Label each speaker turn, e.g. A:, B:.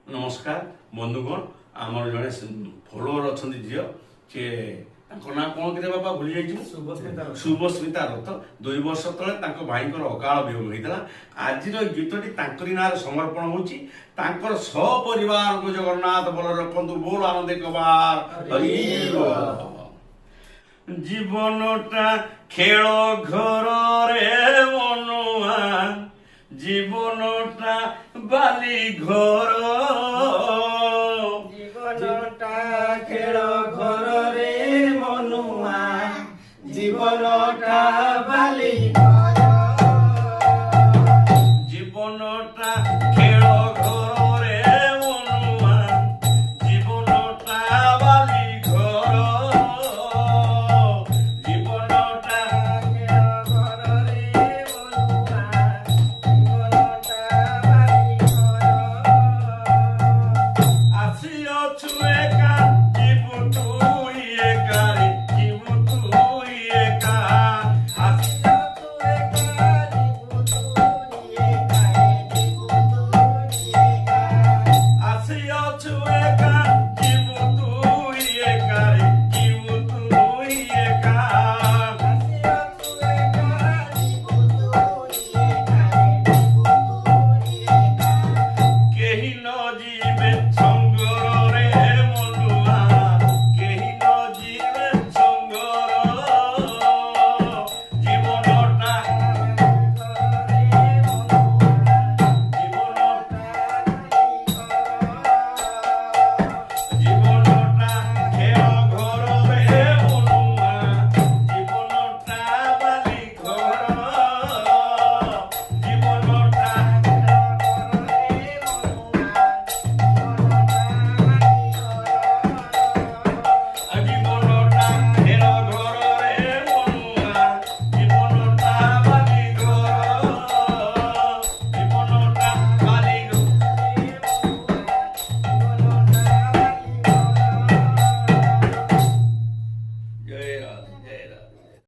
A: नमस्कार बंधुगण आमर जड़े फलोवर अच्छा झील सी ना कौन के बापा भूली जाइए शुभस्मिता रथ 2 वर्ष तले भाई अकाल वियोग होता आज गीतटी ना समर्पण होची सपरिवार को जगन्नाथ बल रखु बोल आनंद कबार जीवनटा खेल घर रे मनुआ जीवनटा बाली घर
B: जीवनटा खेल घर रे मनुआ जीवनटा बाली
A: जीवनटा खेल घर रे मनुआ जीवनटा बाली घर जीवनटा
B: खेल घर रे मनुआ जीवनटा बाली घर
A: आसी अछुए